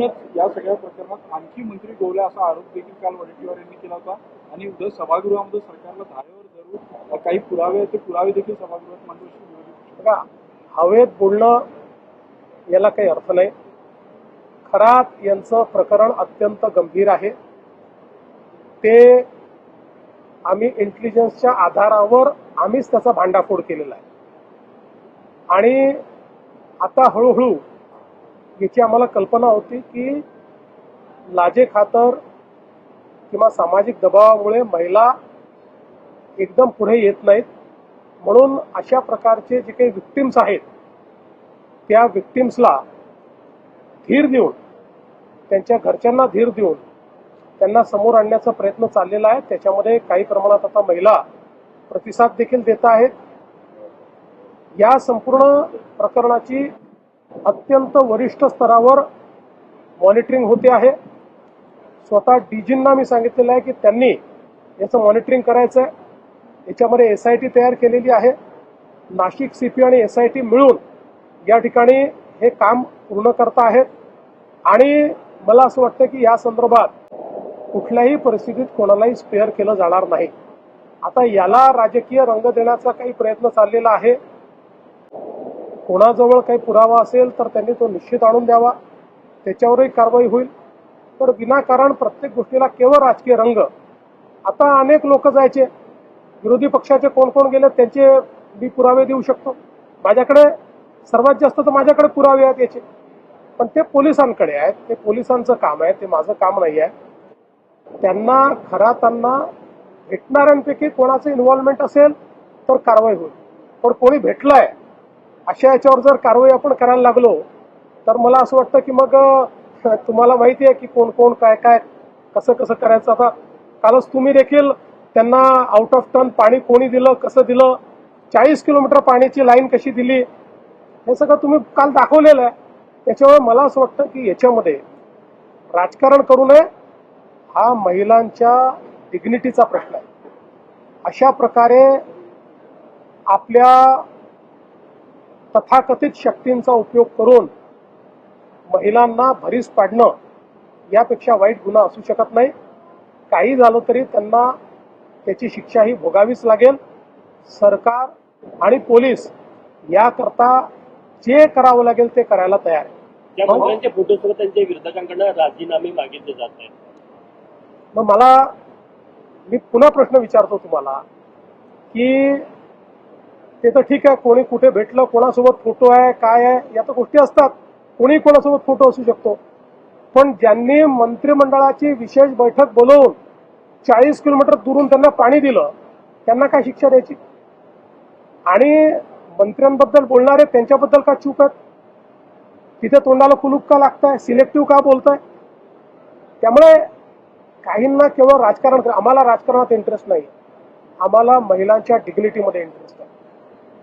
एकूणच या सगळ्या प्रकरणात आणखी मंत्री गोवले असा आरोप देखील काल वडेट्टीवार यांनी केला होता आणि उद्या सभागृहामध्ये सरकारला धारेवर धरून काही पुरावे ते पुरावे देखील सभागृहात मांडू विरोधी बघा, हवेत बोलणं याला काही अर्थ नाही. खरात यांचं प्रकरण अत्यंत गंभीर आहे. ते आम्ही इंटेलिजन्सच्या आधारावर आम्हीच त्याचा भांडाफोड केलेला आहे आणि आता हळूहळू याची आम्हाला कल्पना होती की लाजेखातर किंवा सामाजिक दबावामुळे महिला एकदम पुढे येत नाहीत, म्हणून अशा प्रकारचे जे काही विक्टिम्स आहेत त्या विक्टिम्सला धीर देऊन, त्यांच्या घरच्यांना धीर देऊन त्यांना समोर आणण्याचा प्रयत्न चाललेला आहे. त्याच्यामध्ये काही प्रमाणात आता महिला प्रतिसाद देखील देत आहेत. या संपूर्ण प्रकरणाची अत्यंत वरिष्ठ स्तरावर मॉनिटरिंग होते आहे. स्वतः डीजींना मी सांगितलेलं आहे की त्यांनी याचं मॉनिटरिंग करायचं आहे. याच्यामध्ये SIT तयार केलेली आहे. नाशिक CP आणि SIT मिळून या ठिकाणी हे काम पूर्ण करता आहेत आणि मला असं वाटतं की या संदर्भात कुठल्याही परिस्थितीत कोणालाही स्पेअर केलं जाणार नाही. आता याला राजकीय रंग देण्याचा काही प्रयत्न चाललेला आहे. कोणाजवळ काही पुरावा असेल तर त्यांनी तो निश्चित आणून द्यावा, त्याच्यावरही कारवाई होईल. पण विनाकारण प्रत्येक गोष्टीला केवळ राजकीय रंग. आता अनेक लोक जायचे, विरोधी पक्षाचे कोण कोण गेले त्यांचे मी पुरावे देऊ शकतो. माझ्याकडे सर्वात जास्त तर माझ्याकडे पुरावे आहेत याचे, पण ते पोलिसांकडे आहेत. ते पोलिसांचं काम आहे, ते माझं काम नाही आहे. त्यांना खरातांना भेटणाऱ्यांपैकी कोणाचं इन्व्हॉल्वमेंट असेल तर कारवाई होईल. पण कोणी भेटलंय अशा याच्यावर जर कारवाई आपण करायला लागलो तर मला असं वाटतं की मग तुम्हाला माहिती आहे की कोण कोण काय काय कसं कसं करायचं. आता कालच तुम्ही देखील त्यांना आउट ऑफ टर्न पाणी कोणी दिलं, कसं दिलं, 40 किलोमीटर पाण्याची लाईन कशी दिली, हे सगळं तुम्ही काल दाखवलेलं आहे. त्याच्यामुळे मला असं वाटतं की याच्यामध्ये राजकारण करू नये. हा महिलांच्या डिग्निटीचा प्रश्न आहे. अशा प्रकारे आपल्या तथाकथित शक्तींचा उपयोग करून महिलांना भरीस पाडणं यापेक्षा वाईट गुन्हा असू शकत नाही. काही झालं तरी त्यांना त्याची शिक्षा ही भोगावीच लागेल. सरकार आणि पोलीस याकरता जे करावं लागेल ते करायला तयार आहे. ज्या मंत्र्यांचे फोटोसोबत त्यांच्या विरोधकांकडून राजीनामे मागितले जात आहेत, मग मी पुन्हा प्रश्न विचारतो तुम्हाला की ते तर ठीक आहे, कोणी कुठे भेटलं, कोणासोबत फोटो आहे, काय आहे, या तर गोष्टी असतात. कोणी कोणासोबत फोटो असू शकतो. पण ज्यांनी मंत्रिमंडळाची विशेष बैठक बोलवून 40 किलोमीटर दुरून त्यांना पाणी दिलं त्यांना काय शिक्षा द्यायची? आणि मंत्र्यांबद्दल बोलणारे त्यांच्याबद्दल का चूक आहेत? तिथे तोंडाला कुलूप का लागताय? सिलेक्टिव्ह का बोलताय? त्यामुळे काहींना केवळ राजकारण, आम्हाला राजकारणात इंटरेस्ट नाही. आम्हाला महिलांच्या डिग्निटीमध्ये इंटरेस्ट आहे.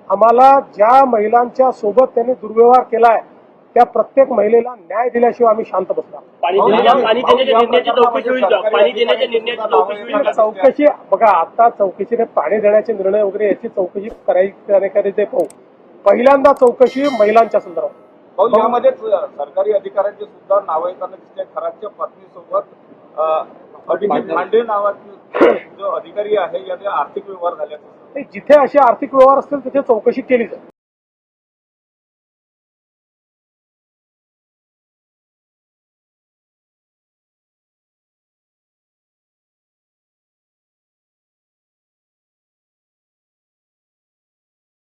आम्हाला ज्या महिलांच्या सोबत त्यांनी दुर्व्यवहार केलाय त्या प्रत्येक महिलेला न्याय दिल्याशिवाय आम्ही शांत बसणार. चौकशी बघा, आता चौकशीने पाणी देण्याचे निर्णय वगैरे याची चौकशी करायची ते पाहू. पहिल्यांदा चौकशी महिलांच्या संदर्भात. यामध्ये सरकारी अधिकाऱ्यांचे सुद्धा नाव येताना दिसते. खरातच्या पत्नीसोबत अभिजित भांडे नावाचे जो अधिकारी आहे याने आर्थिक व्यवहार झाले. जिथे असे आर्थिक व्यवहार असतील तिथे चौकशी केली जाईल.